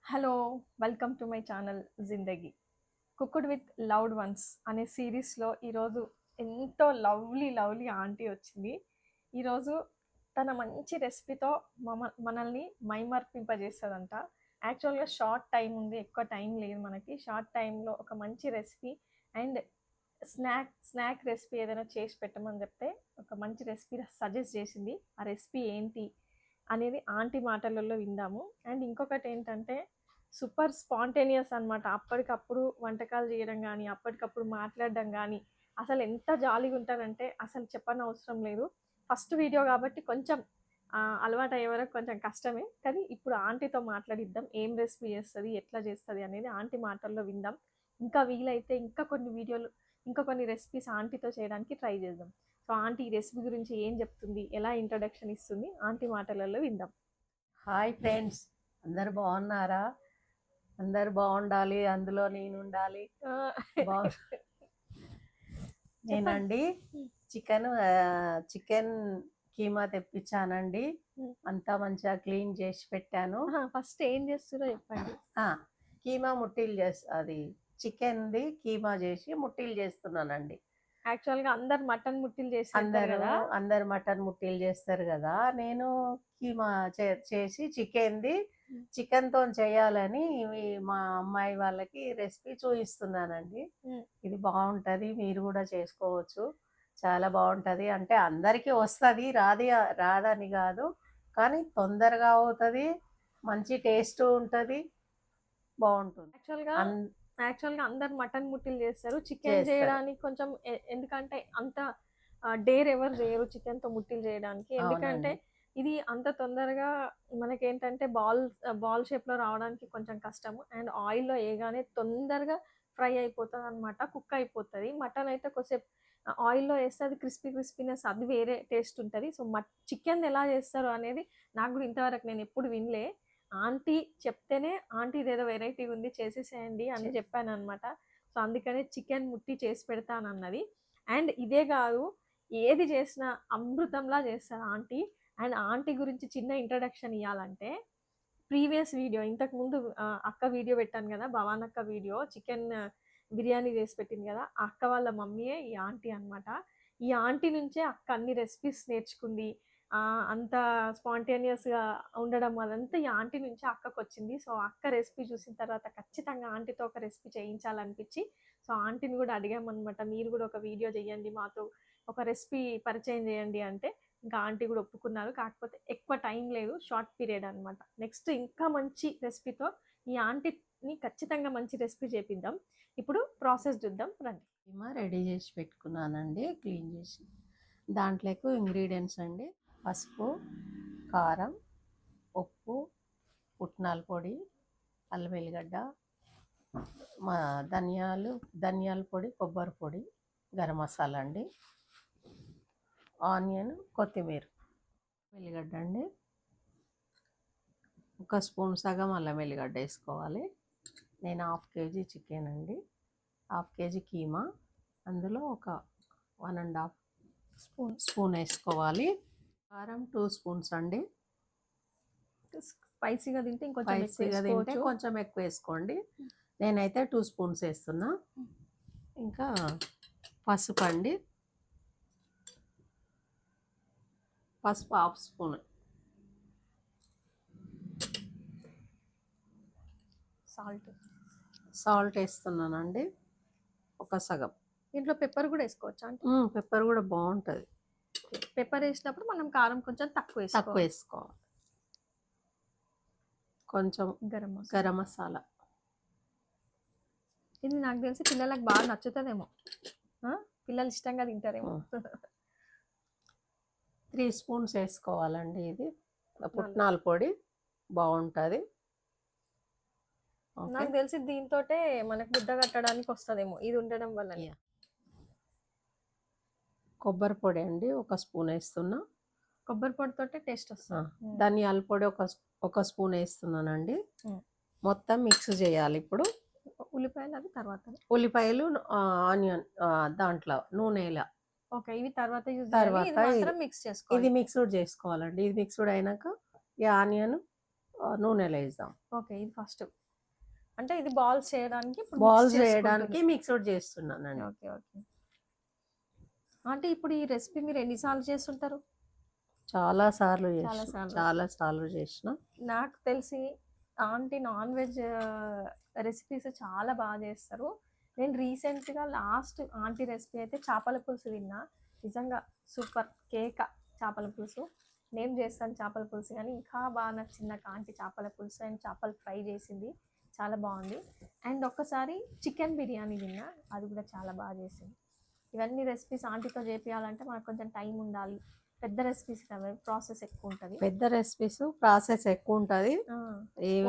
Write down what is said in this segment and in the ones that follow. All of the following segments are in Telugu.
Hello! Welcome to my channel 'Zindagi'. 'Cooked with loved ones' అనే సీరీస్‌లో ఈరోజు ఎంతో లవ్లీ ఆంటీ వచ్చింది. ఈరోజు తన మంచి రెసిపీతో మనల్ని మైమర్పింపజేస్తదంట. యాక్చువల్‌గా షార్ట్ టైమ్ ఉంది. ఎక్కువ టైం లేదు మనకి. షార్ట్ టైమ్‌లో ఒక మంచి రెసిపీ అండ్ స్నాక్ రెసిపీ ఏదైనా చేసి పెట్టమని చెప్తే, ఒక మంచి రెసిపీ సజెస్ట్ చేసింది. ఆ రెసిపీ ఏంటి అనేది ఆంటీ మాటలలో విందాము. అండ్ ఇంకొకటేంటంటే సూపర్ స్పాంటేనియస్ అనమాట. అప్పటికప్పుడు వంటకాలు చేయడం గానీ, అప్పటికప్పుడు మాట్లాడడం గానీ, అసలెంత జాలీగుంటారంటే అసలు చెప్పనవసరం లేదు. ఫస్ట్ వీడియో గాబట్టి కొంచెం అలవాటయ్యే వరకు కొంచెం కష్టమే. కానీ ఇప్పుడు ఆంటీతో మాట్లాడిద్దాం. ఏం రెసిపీ చేస్తది? ఎట్లా చేస్తది? అనేది ఆంటీ మాటల్లో విందాం. ఇంకా వీలైతే ఇంకా కొన్ని రెసిపీస్ ఆంటీతో చేయడానికి ట్రై చేద్దాం. సో, ఆంటీ ఈ రెసిపీ గురించి ఏం చెప్తుంది? ఎలా ఇంట్రడక్షన్ ఇస్తుంది? ఆంటీ మాటలలో విందాం. హాయ్ ఫ్రెండ్స్, అందరు బాగున్నారా? అందరు బాగుండాలి, అందులో నేనుండాలి. ఆ! బా చెప్పండి. నేనండి చికెన్ కీమా తెప్పించానండి. హ్మ్. అంతా మంచిగా క్లీన్ చేసి పెట్టాను. ఫస్ట్ ఏం చేస్తుర్రో చెప్పండి. ఆ, కీమా అది చికెన్ది కీమా చేసి ముట్టీలు చేస్తున్నానండి. యాక్చువల్‌గా అందరు మటన్ ముట్టిలు చేసి పెడతారు అందరూ గదా! అందరు మటన్ ముట్టీలు చేస్తారు కదా, నేను కీమా చేసి హ్మ్. చికెన్తో చేయాలని మా అమ్మాయి వాళ్ళకి రెసిపీ చూపిస్తున్నానండి. హ్మ్. ఇది బాగుంటుంది, మీరు కూడా చేసుకోవచ్చు. చాలా బాగుంటుంది. అంటే అందరికీ వస్తుంది, రాదని కాదు, కానీ తొందరగా అవుతుంది, మంచి టేస్ట్ ఉంటుంది, బాగుంటుంది. యాక్చువల్‌గా అన్ యాక్చువల్‌గా అందరు మటన్ ముట్టిలు చేస్తారు. చికెన్ చేస్తారు. జేయడానికి కొంచెం ఎందుకంటే అంత డేర్ ఎవరు జేయరు చికెన్‌తో ముట్టిలు జేయడానికి. ఎందుకంటే అవునండి. ఇది అంత తొందరగా మనకేంటంటే బాల్ షేప్‌లో రావడానికి కొంచెం కష్టము. అండ్ ఆయిల్‌లో ఏయగానే తొందరగా ఫ్రై అయిపోతదనమాట. కుక్ అయిపోతది. మటన్ అయితే కొద్దిసేపు ఆయిల్‌లో ఏస్తే అది క్రిస్పీనెస్ అది వేరే టేస్ట్ ఉంటది. సో, చికెన్‌ది ఎలా చేస్తారు అనేది నాకు గూడా ఇంతవరకు నేనెప్పుడు వినలే. ఆంటీ చెప్తేనే ఆంటీ ఇదేదో వెరైటీగుంది చేసేసేయండి అని చెప్పాననమాట. సో, అందుకనే చికెన్ ముట్టి చేసి పెడతానన్నది. అండ్ ఇదే గాదు, ఏది చేసినా అమృతంలా చేస్తది ఆంటీ. అండ్ ఆంటీ గురించి చిన్న ఇంట్రడక్షన్ ఇయ్యాలంటే, ప్రీవియస్ వీడియో ఇంతకుముందు అక్క వీడియో పెట్టాను గదా! భవానక్క వీడియో చికెన్ బిర్యానీ చేసి పెట్టింది గదా! ఆ అక్క వాళ్ళ మమ్మీయే ఈ ఆంటీ అనమాట. ఈ ఆంటీ నుంచే అక్క అన్ని రెసిపీస్ నేర్చుకుంది. అంత స్పాంటేనియస్‌గా ఉండడం అదంతా ఈ ఆంటీ నుంచే అక్కకొచ్చింది. సో, అక్క రెసిపీ చూసిన తర్వాత ఖచ్చితంగా ఆంటీతో ఒక రెసిపీ చేయించాలనిపిచ్చి, సో, ఆంటీని గూడా అడిగామనమాట. మీరు గూడా ఒక వీడియో చేయండి మాతో, ఒక రెసిపీ పరిచయం చేయండి అంటే, ఇంకా ఆంటీ గూడా ఒప్పుకున్నారు. కాకపోతే ఎక్కువ టైం లేదు. షార్ట్ పీరియడ్ అనమాట. నెక్స్ట్ ఇంకా మంచి రెసిపీతో ఈ ఆంటీని ఖచ్చితంగా మంచి రెసిపీ చేపిద్దాం. ఇప్పుడు ప్రాసెస్ చూద్దాం రండి. కీమా రెడీ చేసి పెట్టుకున్నానండి, క్లీన్ చేసి. దాంట్లోకి ఇంగ్రీడియంట్స్ అండి: పసుపు, కారం, ఉప్పు, పుట్నాల పొడి, అల్లం వెల్లిగడ్డ, మా ధనియాల పొడి, కొబ్బరి పొడి, గరం మసాలా అండి, ఆనియన్, కొత్తిమీర, వెల్లిగడ్డ అండి, ఒక స్పూన్ సగం అల్లం వెల్లిగడ్డ వేసుకోవాలి. నేను 1/2 కేజీ చికెన్ అండి, 1/2 కేజీ కీమా, అందులో ఒక 1 1/2 స్పూన్ వేసుకోవాలి. కారం 2 స్పూన్స్ అండి. స్పైసీగా తింటే ఇంకొంచెం ఎక్కువ స్పైసీగా తింటే వేసుకోవచ్చు. కొంచెం ఎక్కువ వేసుకోండి. నేనైతే 2 స్పూన్స్ వేస్తున్నా. ఇంకా పసుపు అండి, పసుపు 1/2 స్పూన్. సాల్ట్ వేస్తున్నానండి, ఒక సగం. దీంట్లో పెప్పర్ గూడా ఏసుకోవచ్చా అంటే? పెప్పర్ కూడా బాగుంటుంది, పెప్పర్ ఏసినప్పుడు మనం కారం కొంచెం తక్కువ తక్కువ ఏసుకోవాలి. వేసుకోవాలి. కొంచెం గరం గరం మసాలా. ఇది నాకు తెలిసి పిల్లలకు బాగా నచ్చుతదేమో. ఆ! పిల్లలు ఇష్టంగా తింటారేమో. 3 స్పూన్స్ వేసుకోవాలండి. ఇది పుట్నాలు. పుట్నాల పొడి బాగుంటుంది. ఓకే. నాకు తెలిసి దీంతోటే మనకు ముద్ద కట్టడానికి వస్తదేమో ఇది ఉండడం వల్లనే. కొబ్బరి పొడి అండి, ఒక స్పూన్ వేస్తున్నా. కొబ్బరి పొడితోటే టేస్ట్ వస్తది. ధనియాల పొడి ఒక స్పూన్ వేస్తున్నానండి. మొత్తం మిక్స్ చేయాలి. ఇప్పుడు ఉల్లిపాయలు అవి తర్వాత. ఉల్లిపాయలు, ఆనియన్ దాంట్లో నూనెలా. ఓకే. ఇవి తర్వాత యూజ్ చేయాలి. ఇది మాత్రం మిక్స్ చేసుకోవాలి. ఇది మిక్స్డ్ చేసుకోవాలండి. ఇది మిక్స్డ్ అయినాక ఈ ఆనియన్ నూనెలో వేద్దాం. ఓకే. ఇది ఫస్ట్. అంటే ఇది బాల్స్ చేయడానికి ఇప్పుడు బాల్స్ వేయడానికి మిక్స్డ్ చేస్తున్నానండి. ఓకే. ఓకే. అంటే ఇప్పుడు ఈ రెసిపీ మీరు ఎన్ని సార్లు చేస్తుంటారు? చాలా సార్లు చాలా చేసిన, సార్లు. చాలా సార్లు చేసిన. నాకు తెలిసి ఆంటీ నాన్ వెజ్ రెసిపీస్ చాలా బాగా చేస్తారు. నేను రీసెంట్‌గా లాస్ట్ ఆంటీ రెసిపీ అయితే చేపల పులుసు తిన్నా. నిజంగా సూపర్ కేక చేపల పులుసు. నేను చేస్తాను చేపల పులుసు కానీ ఇంకా బాగా నచ్చింది నాకు ఆంటీ చేపల పులుసు అండ్ చేపల ఫ్రై చేసింది. చాలా బాగుంది. అండ్ ఒక్కసారి చికెన్ బిర్యానీ తిన్నా. అది కూడా చాలా బాగా చేసింది. ఇవన్నీ రెసిపీస్ ఆంటీతో చేపియాలంటే మనకు కొంచెం టైం ఉండాలి. పెద్ద రెసిపీస్ కదా ప్రాసెస్ ఎక్కువ ఉంటుంది. పెద్ద రెసిపీస్ ప్రాసెస్ ఎక్కువ ఉంటుంది.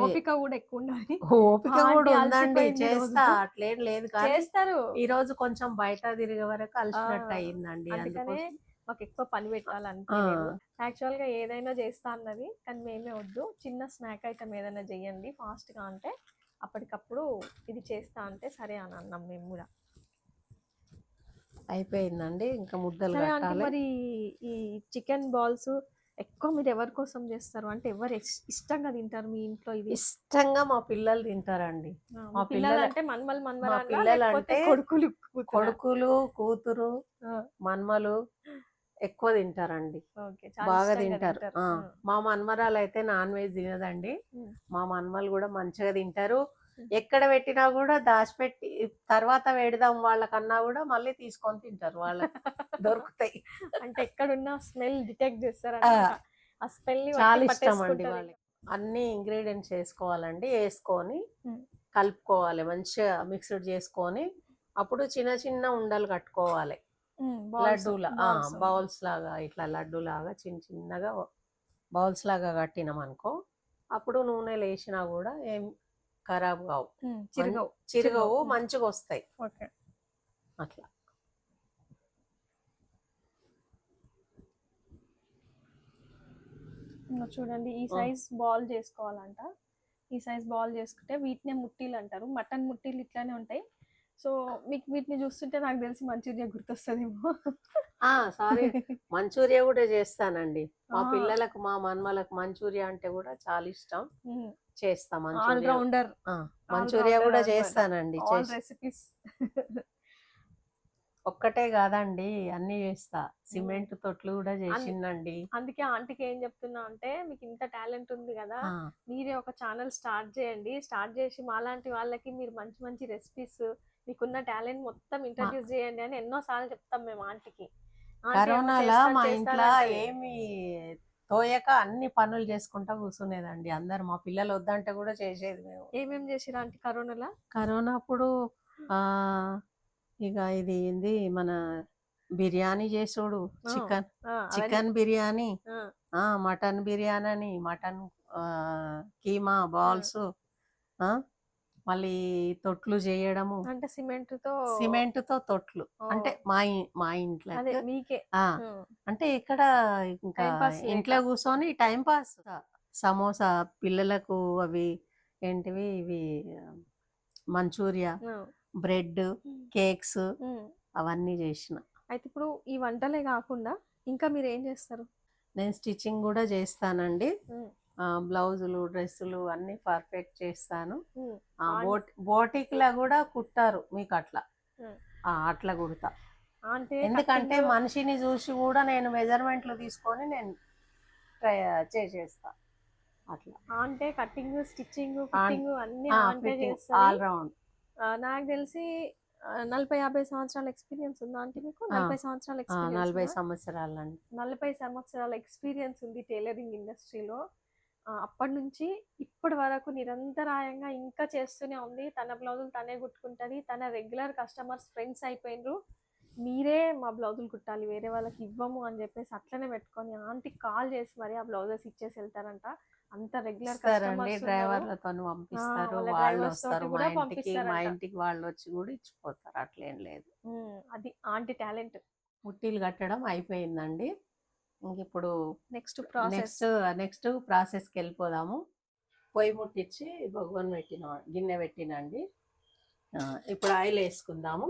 ఓపిక కూడా ఎక్కువ ఉండాలి. ఓపిక కూడా ఉందండి, చేస్తా అట్లేం లేదు కానీ చేస్తారు. ఈ రోజు కొంచెం బయట తిరిగే వరకు అలసినట్టు అయిందండి. అందుకనే మాకు ఎక్కువ పని పెట్టాలనిపించలేదు. యాక్చువల్గా ఏదైనా చేస్తా అన్నది కానీ మేమే వద్దు, చిన్న స్నాక్ ఐటమ్ ఏదైనా చేయండి ఫాస్ట్గా అంటే అప్పటికప్పుడు ఇది చేస్తా అంటే సరే అని అన్నాం మేము కూడా. అయిపోయిందండి, ఇంకా ముద్దలు సరే అంటే కట్టాలి. మరి ఈ చికెన్ బాల్స్ ఎక్కువ మీరు ఎవరి కోసం చేస్తారు? అంటే ఎవరు ఇష్టంగా తింటారు మీ ఇంట్లో? ఇది ఇష్టంగా మా పిల్లలు తింటారండి. మా పిల్లలు అంటే మా పిల్లలు అంటే కొడుకులు, కూతురు, ఆ, మన్మలు ఎక్కువ తింటారండి, ఓకే, చాలా బాగా ఇష్టంగా తింటారు. తింటారు. మా మన్మరాలు అయితే నాన్ వెజ్ తినదండి. మా మన్మలు కూడా మంచిగా తింటారు. ఎక్కడ పెట్టినా కూడా దాచిపెట్టి తర్వాత పెడదాం వాళ్ళకన్నా కూడా మళ్ళీ తీసుకొని తింటారు, వాళ్ళకి దొరుకుతాయి. అంటే ఎక్కడున్నా స్మెల్ డిటెక్ట్ చేస్తారు. ఆ స్మెల్ చాలా ఇష్టం అండి వాళ్ళకి. అన్ని ఇంగ్రీడియంట్స్ వేసుకోవాలండి, వేసుకొని కలుపుకోవాలి, మంచిగా మిక్స్డ్ చేసుకొని అప్పుడు చిన్న చిన్న ఉండలు కట్టుకోవాలి. లడ్డూలా బౌల్స్ లాగా, ఇట్లా లడ్డు లాగా చిన్న చిన్నగా బౌల్స్ లాగా కట్టినాం అనుకో, అప్పుడు నూనెలు వేసినా కూడా ఏం ఖరాబ్ కావు, చిరగవు, మంచిగా వస్తాయి. అట్లా చూడండి, ఈ సైజ్ బాల్ చేసుకోవాలంట. ఈ సైజ్ బాల్ చేసుకుంటే వీటినే ముట్టీలు అంటారు. మటన్ ముట్టీలు ఇట్లానే ఉంటాయి. సో మీకు వీటిని చూస్తుంటే నాకు తెలిసి మంచూరియా గుర్తొస్తుందేమో. సారీ, మంచూరియా కూడా చేస్తానండి. మా పిల్లలకు, మా మన్మలకు మంచూరియా అంటే కూడా చాలా ఇష్టం, చేస్తాం. మంచూరియా కూడా చేస్తానండి. రెసిపీస్ ఒక్కటే కాదండి, అన్ని చేస్తా. సిమెంట్ తొట్లు కూడా చేసిందండి. అందుకే ఆంటీకి ఏం చెప్తున్నా అంటే, మీకు ఇంత టాలెంట్ ఉంది కదా, మీరే ఒక ఛానల్ స్టార్ట్ చేయండి. స్టార్ట్ చేసి మాలాంటి వాళ్ళకి మీరు మంచి మంచి రెసిపీస్, మీకున్న టాలెంట్ మొత్తం ఇంట్రడ్యూస్ చేయండి అని ఎన్నో సార్లు చెప్తాం మేము ఆంటీకి. కరోనాలో మా ఇంట్లో ఏమి తోయక అన్ని పనులు చేసుకుంటా కూర్చునేదండి. అందరు మా పిల్లలు వద్దంటే కూడా చేసేది. మేము ఏమేమి చేసిరా ఆంటీ కరోనాలో? కరోనా అప్పుడు ఇక ఇది ఏంది, మన బిర్యానీ చేసుడు, చికెన్ బిర్యానీ, మటన్ బిర్యానీ అని, మటన్ కీమా బాల్స్, మళ్ళీ తొట్లు చేయడము, అంటే సిమెంట్ తో తొట్లు. అంటే మా ఇంట్లో అంటే ఇక్కడ ఇంకా ఇంట్లో కూర్చొని టైం పాస్. సమోసా పిల్లలకు, అవి ఏంటివి, ఇవి మంచూరియా, బ్రెడ్, కేక్స్ అవన్నీ చేసిన. అయితే ఇప్పుడు ఈ వంటలే కాకుండా ఇంకా మీరు ఏం చేస్తారు? నేను స్టిచ్చింగ్ కూడా చేస్తానండి. బ్లౌజులు, డ్రెస్సులు అన్ని పర్ఫెక్ట్ చేస్తాను. బోటిక్లా కూడా కుట్టారు మీకు అట్లా, అట్లా కుడతా. ఎందుకంటే మనిషిని చూసి కూడా నేను మెజర్మెంట్లు తీసుకొని నేను చేసేస్తా అట్లా. అంటే కటింగ్, స్టిచ్చింగ్, ఫిట్టింగ్ అన్ని ఆల్ రౌండ్. నాకు తెలిసి 40-50 సంవత్సరాల ఎక్స్పీరియన్స్ ఉందా అంటే మీకు? 40 సంవత్సరాల ఎక్స్పీరియన్స్? 40 సంవత్సరాలండి. 40 సంవత్సరాల ఎక్స్పీరియన్స్ ఉంది టైలరింగ్ ఇండస్ట్రీలో. అప్పటి నుంచి ఇప్పటి వరకు నిరంతరాయంగా ఇంకా చేస్తూనే ఉంది. తన బ్లౌజులు తనే కుట్టుకుంటుంది. తన రెగ్యులర్ కస్టమర్స్ ఫ్రెండ్స్ అయిపోయినరు. మీరే మా బ్లౌజులు కుట్టాలి, వేరే వాళ్ళకి ఇవ్వము అని చెప్పేసి అట్లనే పెట్టుకొని ఆంటీకి కాల్ చేసి మరి ఆ బ్లౌజెస్ ఇచ్చేసి వెళ్తారంట. అంత రెగ్యులర్ కస్టమర్స్, డ్రైవర్లతో పంపిస్తారు, వాళ్ళు వస్తారు మా ఇంటికి, మా ఇంటికి వాళ్ళు వచ్చి కూడా ఇచ్చిపోతారు, అట్లేం లేదు. అది ఆంటీ టాలెంట్. ముట్టీలు కట్టడం అయిపోయిందండి. ఇంక ఇప్పుడు నెక్స్ట్ ప్రాసెస్కి వెళ్ళిపోదాము. పొయ్యి ముట్టించి భగవాన్ గిన్నె పెట్టినండి. ఇప్పుడు ఆయిల్ వేసుకుందాము.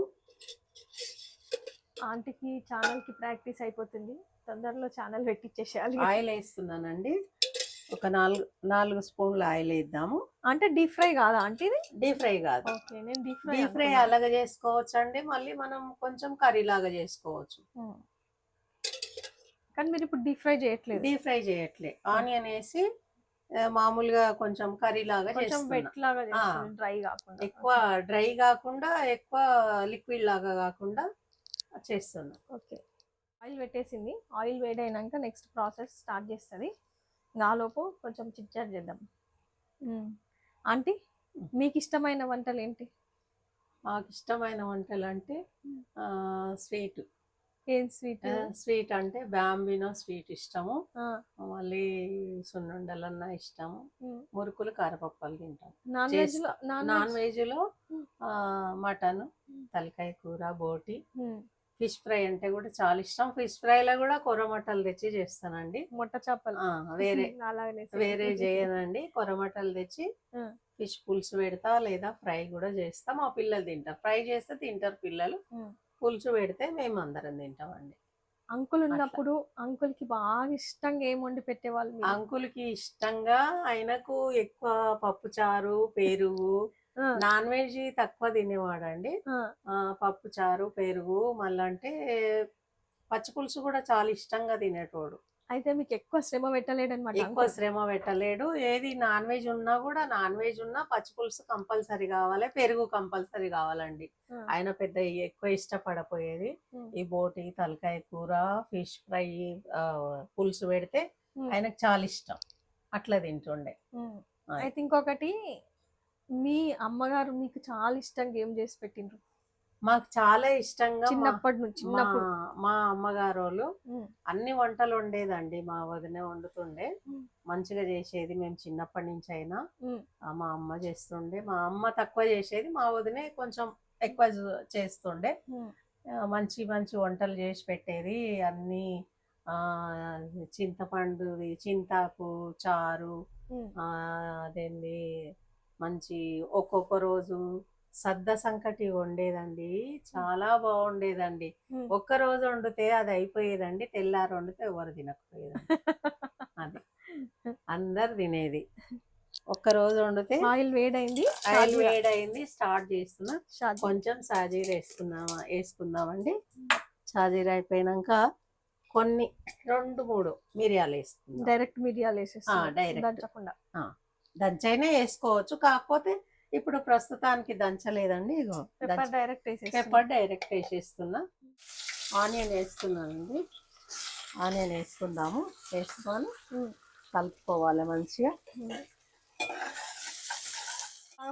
ఆంటీకి ఛానల్కి ప్రాక్టీస్ అయిపోతుంది, తొందరలో ఛానల్ పెట్టించేసేయాలి. ఆయిల్ వేస్తున్నానండి. ఒక 4 స్పూన్ల ఆయిల్ వేద్దాము. అంటే డీప్ ఫ్రై కాదా అంటే ఇది? డీప్ ఫ్రై కాదు. ఓకే, నేను డీప్ ఫ్రై డీప్ ఫ్రై అలాగే చేసుకోవచ్చు అండి, మళ్ళీ మనం కొంచెం కర్రీ లాగా చేసుకోవచ్చు. కానీ మీరు ఇప్పుడు డీప్ ఫ్రై చేయట్లేదు? డీప్ ఫ్రై చేయట్లే, ఆనియన్ వేసి మామూలుగా కొంచెం కర్రీ లాగా కొంచెం వెట్ లాగా చేస్తుంది, డ్రై కాకుండా. ఎక్కువ డ్రై కాకుండా, ఎక్కువ లిక్విడ్ లాగా కాకుండా చేస్తున్నా. ఓకే, ఆయిల్ పెట్టేసింది. ఆయిల్ వేడైనాక నెక్స్ట్ ప్రాసెస్ స్టార్ట్ చేస్తుంది. నాలోపు కొంచెం చిట్చాట్ చేద్దాం. ఆంటీ, మీకు ఇష్టమైన వంటలు ఏంటి? నాకు ఇష్టమైన వంటలు అంటే స్వీట్. ఏం స్వీట్? స్వీట్ అంటే బాంబినో స్వీట్ ఇష్టము, మళ్ళీ సున్నుండలన్నా ఇష్టము, మురుకులు కారపప్పాలు తింటాం. నాన్ వెజ్ లో మటన్, తలకాయ కూర, బోటి, ఫిష్ ఫ్రై అంటే కూడా చాలా ఇష్టం. ఫిష్ ఫ్రైలో కూడా కొరమటలు తెచ్చి చేస్తానండి. మొట్ట చేపలు వేరే చేయనండి, కొరమటలు తెచ్చి ఫిష్ పులుసు పెడతా, లేదా ఫ్రై కూడా చేస్తా. మా పిల్లలు తింటారు, ఫ్రై చేస్తే తింటారు పిల్లలు, పులుసు పెడితే మేము అందరం తింటామండి. అంకుల్ ఉన్నప్పుడు అంకుల్ కి బాగా ఇష్టంగా ఏం వండి పెట్టేవాళ్ళు? అంకుల్ కి ఇష్టంగా ఆయనకు ఎక్కువ పప్పు చారు, పెరుగు, నాన్ వెజ్ తక్కువ తినేవాడండి. పప్పు చారు, పెరుగు, మళ్ళీ అంటే పచ్చి పులుసు కూడా చాలా ఇష్టంగా తినేటోడు. అయితే మీకు ఎక్కువ శ్రమ పెట్టలేడు అనమాట? ఎక్కువ శ్రమ పెట్టలేడు. ఏది నాన్ వెజ్ ఉన్నా కూడా, నాన్ వెజ్ ఉన్నా పచ్చి పులుసు కంపల్సరీ కావాలి, పెరుగు కంపల్సరీ కావాలండి. ఆయన పెద్ద ఎక్కువ ఇష్టపడపోయేది. ఈ బోటి, తలకాయ కూర, ఫిష్ ఫ్రై, పులుసు పెడితే ఆయనకు చాలా ఇష్టం, అట్లా తింటుండే. అయితే ఇంకొకటి, మీ అమ్మగారు మీకు చాలా ఇష్టంగా ఏం చేసి పెట్టిండ్రు? మాకు చాలా ఇష్టంగా చిన్నప్పటి నుంచి మా అమ్మగారు వాళ్ళు అన్ని వంటలు వండేదండి. మా వదిన వండుతుండే, మంచిగా చేసేది. మేము చిన్నప్పటి నుంచి అయినా మా అమ్మ చేస్తుండే. మా అమ్మ తక్కువ చేసేది, మా వదినే కొంచెం ఎక్కువ చేస్తుండే. మంచి మంచి వంటలు చేసి పెట్టేది. అన్ని చింతపండు, చింతాకు చారు, అదేంది మంచి ఒక్కొక్క రోజు సద్ద సంకటి వండేదండి, చాలా బాగుండేదండి. ఒక్క రోజు వండితే అది అయిపోయేదండి, తెల్లారు వండితే ఎవరు తినకపోయేదండి. అది అందరు తినేది. ఒక్క రోజు వండితే. ఆయిల్ వేడైంది, స్టార్ట్ చేస్తున్నా. కొంచెం సాజీర వేసుకుందామండి. సాజీర అయిపోయినాక కొన్ని 2-3 మిరియాలు వేసుకుందాం. డైరెక్ట్ మిరియాలు దంచైనా వేసుకోవచ్చు, కాకపోతే ఇప్పుడు ప్రస్తుతానికి దంచలేదండి. ఇగో పెప్పర్ డైరెక్ట్ వేసేస్తున్నా. ఆనియన్ వేస్తున్నానండి. ఆనియన్ వేసుకుందాము. వేసుకొని కలుపుకోవాలి మంచిగా.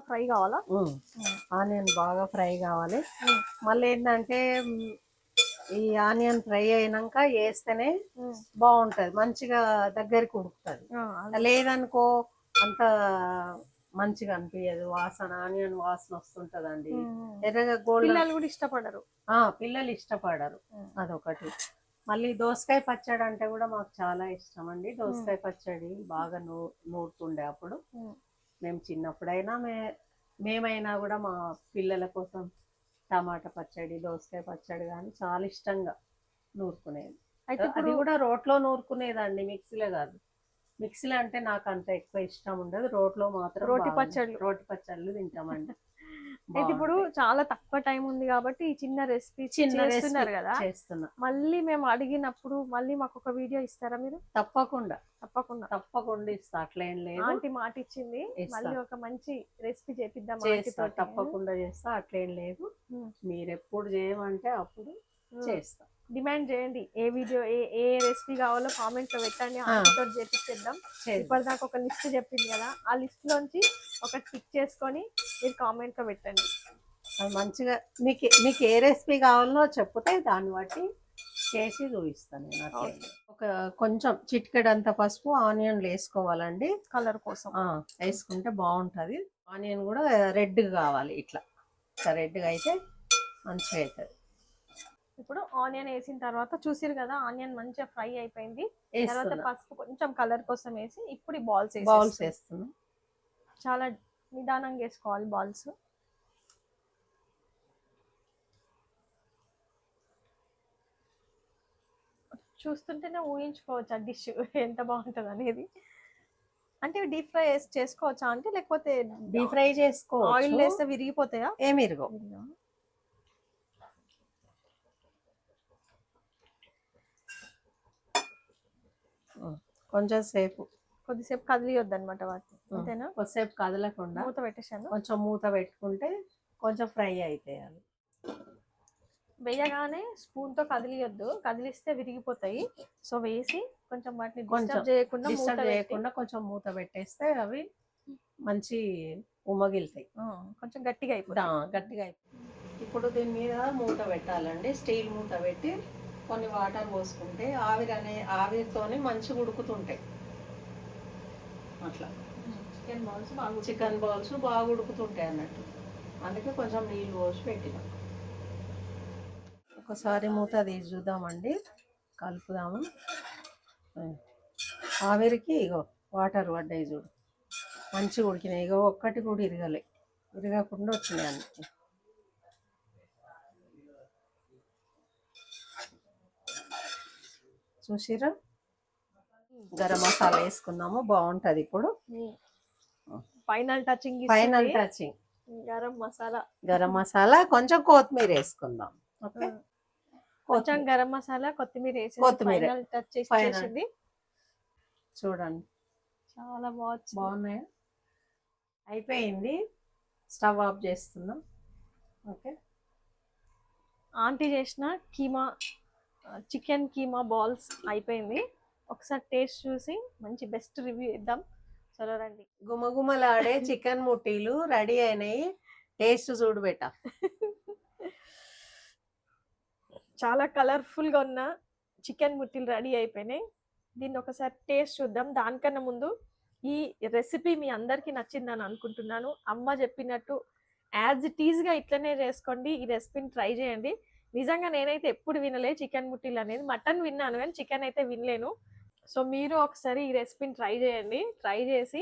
ఫ్రై కావాలా? ఆనియన్ బాగా ఫ్రై కావాలి. మళ్ళీ ఏంటంటే ఈ ఆనియన్ ఫ్రై అయినాక వేస్తేనే బాగుంటది, మంచిగా దగ్గరికి ఉడుకుతుంది. లేదనుకో అంత మంచిగా అనిపించదు, వాసన, ఆనియన్ వాసన వస్తుంటదండి. ఎర్రగా పిల్లలు కూడా ఇష్టపడరు. పిల్లలు ఇష్టపడరు, అదొకటి. మళ్ళీ దోసకాయ పచ్చడి అంటే కూడా మాకు చాలా ఇష్టం అండి. దోసకాయ పచ్చడి బాగా నూరుతుండే అప్పుడు. మేము చిన్నప్పుడైనా మేమైనా కూడా మా పిల్లల కోసం టమాటా పచ్చడి, దోసకాయ పచ్చడి కానీ చాలా ఇష్టంగా నూరుకునేది. అది కూడా రోట్లో నూరుకునేదండి, మిక్సీలో కాదు. మిక్సీలో అంటే నాకు అంత ఎక్కువ ఇష్టం ఉండదు, రోట్లో మాత్రం రోటి పచ్చళ్ళు తింటామండి. అయితే ఇప్పుడు చాలా తక్కువ టైం ఉంది కాబట్టి ఈ చిన్న రెసిపీ చేస్తున్నారు కదా, మళ్ళీ మేము అడిగినప్పుడు మళ్ళీ మాకు ఒక వీడియో ఇస్తారా మీరు? తప్పకుండా ఇస్తా, అట్లేం లేదు. ఆంటీ మాట ఇచ్చింది, మళ్ళీ ఒక మంచి రెసిపీ చేపిద్దాం. తప్పకుండా చేస్తా, అట్లేం లేదు. మీరు ఎప్పుడు చేయమంటే అప్పుడు చేస్తా. డిమాండ్ చేయండి, ఏ వీడియో ఏ రెసిపీ కావాలో కామెంట్ లో పెట్టండి, ఆంటీతో చేపిద్దాం. ఇప్పటిదాకా ఒక లిస్ట్ చెప్పింది కదా, ఆ లిస్ట్ లోంచి ఒకటి పిక్ చేసుకొని మీరు కామెంట్ లో పెట్టండి. మంచిగా మీకు ఏ రెసిపీ కావాలో చెప్తే దాన్ని బట్టి చేసి చూపిస్తాను నేను. ఒక కొంచెం చిటికెడంత పసుపు, ఆనియన్లు వేసుకోవాలండి, కలర్ కోసం వేసుకుంటే బాగుంటుంది. ఆనియన్ కూడా రెడ్గా కావాలి, ఇట్లా రెడ్గా అయితే మంచిగా అవుతుంది. ఇప్పుడు ఆనియన్ వేసిన తర్వాత చూసిరు కదా, ఆనియన్ మంచిగా ఫ్రై అయిపోయింది. తర్వాత పసుపు కొంచెం కలర్ కోసం వేసి ఇప్పుడు బాల్స్ వేస్తున్నాం. చాలా నిదానంగా వేసుకోవాలి బాల్స్. చూస్తుంటేనే ఊహించుకోవచ్చు ఆ డిష్ ఎంత బాగుంటుంది అనేది. అంటే డీప్ ఫ్రై చేసుకోవచ్చా అంటే, లేకపోతే డీప్ ఫ్రై ఆయిల్ చేసుకోవచ్చు, వేస్తే విరిగిపోతాయా? ఏమి ఇరుగవు. కొంచెం సేపు కొద్దిసేపు కదిలియొద్దు అనమాట వాటిని, అంతేనా? కొద్దిసేపు కదలకుండా మూత పెట్టేశాను. కొంచెం మూత పెట్టుకుంటే కొంచెం ఫ్రై అవుతాయి అవి. వేయగానే స్పూన్తో కదిలియొద్దు, కదిలిస్తే విరిగిపోతాయి. సో వేసి కొంచెం వాటిని కొంచెం డిస్టర్బ్ చేయకుండా మూత డిస్టర్బ్ పెట్టి చేయకుండా కొంచెం మూత పెట్టేస్తే అవి మంచి ఉమ్మగిలుతాయి, కొంచెం గట్టిగా అయిపోతాయి. గట్టిగా అయిపోతాయి. ఇప్పుడు దీని మీద మూత పెట్టాలండి, స్టీల్ మూత పెట్టి కొన్ని వాటర్ పోసుకుంటే ఆవిరితోనే మంచిగా ఉడుకుతుంటాయి. అట్లా చికెన్ బాల్స్ బాగా ఉడుకుతుంటాయి అన్నట్టు, అందుకే కొంచెం నీళ్ళు పోసి పెట్టినాం. ఒకసారి మూత తీసి చూద్దామండి, కలుపుదాము. ఆవిరికి ఇగో వాటర్ పడ్డాయి చూడు, మంచిగా ఉడికినాయి. ఇగో ఒక్కటి కూడా ఇరగకుండా వచ్చినాయి అన్నీ. చూసిరా, గరం మసాలా వేసుకున్నాము, బాగుంటుంది. ఇప్పుడు ఫైనల్ టచింగ్ గరం మసాలా కొంచెం కొత్తిమీర వేసుకుందాం. ఓకే, కొంచెం గరం మసాలా కొత్తిమీర ఫైనల్ టచ్ చేసింది. చూడండి చాలా బాగున్నాయి. అయిపోయింది, స్టవ్ ఆఫ్ చేస్తున్నాం. ఓకే, ఆంటీ చేసిన చికెన్ కీమా బాల్స్ అయిపోయింది. ఒకసారి టేస్ట్ చూసి మంచి బెస్ట్ రివ్యూ ఇద్దాం. చలో రండి. గుమగుమలాడే చికెన్ ముట్టీలు రెడీ అయినాయి, టేస్ట్ చూడు బెట్ట. చాలా కలర్ఫుల్గా ఉన్న చికెన్ ముట్టీలు రెడీ అయిపోయినాయి. దీన్ని ఒకసారి టేస్ట్ చూద్దాం. దానికన్నా ముందు ఈ రెసిపీ మీ అందరికీ నచ్చిందని అనుకుంటున్నాను. అమ్మ చెప్పినట్టు యాజ్ ఇట్ ఈజ్గా ఇట్లనే చేసుకోండి, ఈ రెసిపీని ట్రై చేయండి. నిజంగా నేనైతే ఎప్పుడు వినలే చికెన్ ముట్టీలు అనేది. మటన్ విన్నాను కానీ చికెన్ అయితే వినలేను. సో మీరు ఒకసారి ఈ రెసిపీని ట్రై చేయండి, ట్రై చేసి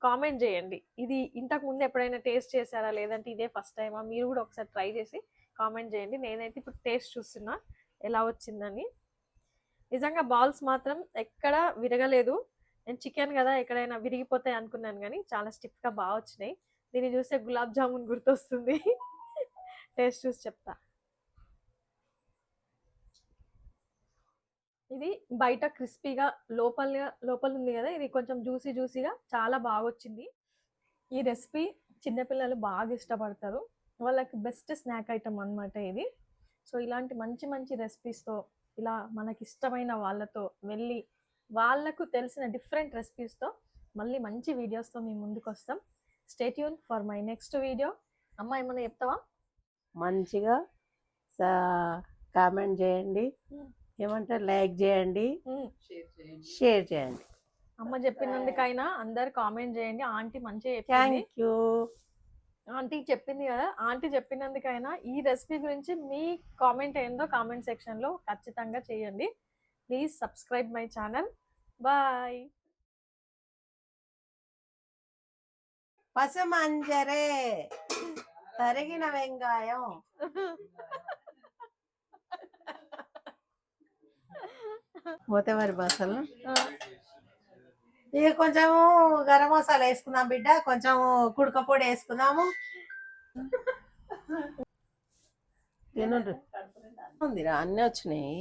కామెంట్ చేయండి. ఇది ఇంతకు ముందు ఎప్పుడైనా టేస్ట్ చేశారా, లేదంటే ఇదే ఫస్ట్ టైమా, మీరు కూడా ఒకసారి ట్రై చేసి కామెంట్ చేయండి. నేనైతే ఇప్పుడు టేస్ట్ చూస్తున్నా ఎలా వచ్చిందని. నిజంగా బాల్స్ మాత్రం ఎక్కడ విరగలేదు. నేను చికెన్ కదా ఎక్కడైనా విరిగిపోతాయి అనుకున్నాను, కానీ చాలా స్టిఫ్గా బాగా వచ్చినాయి. దీన్ని చూస్తే గులాబ్ జామున్ గుర్తొస్తుంది. టేస్ట్ చూసి చెప్తా. ఇది బయట క్రిస్పీగా లోపల ఉంది కదా, ఇది కొంచెం జ్యూసీగా చాలా బాగా వచ్చింది. ఈ రెసిపీ చిన్నపిల్లలు బాగా ఇష్టపడతారు, వాళ్ళకి బెస్ట్ స్నాక్ ఐటమ్ అనమాట ఇది. సో ఇలాంటి మంచి రెసిపీస్తో ఇలా మనకి ఇష్టమైన వాళ్ళతో వెళ్ళి వాళ్ళకు తెలిసిన డిఫరెంట్ రెసిపీస్తో మళ్ళీ మంచి వీడియోస్తో మేము ముందుకు వస్తాం. Stay tune for my next video. అమ్మ ఏమన్నా చెప్తావా? మంచిగా కామెంట్ చేయండి, ఏమంటారు, లైక్ చేయండి, షేర్ చేయండి. అమ్మ చెప్పినందుకైనా అందరు కామెంట్ చేయండి. ఆంటీ మంచిగా చెప్పింది. Thank you. ఆంటీ చెప్పింది కదా, ఆంటీ చెప్పినందుకైనా ఈ రెసిపీ గురించి మీ కామెంట్ ఏందో కామెంట్ సెక్షన్లో ఖచ్చితంగా చేయండి. Please subscribe my channel. Bye. పసుమంజరే, తరిగిన వెంగాయం, మోతేవారి భాషలో. ఇక కొంచెము గరం మసాలా వేసుకుందాం బిడ్డ, కొంచెం కుడక పొడి వేసుకుందాము. ఉందిరా, అన్నీ వచ్చినాయి.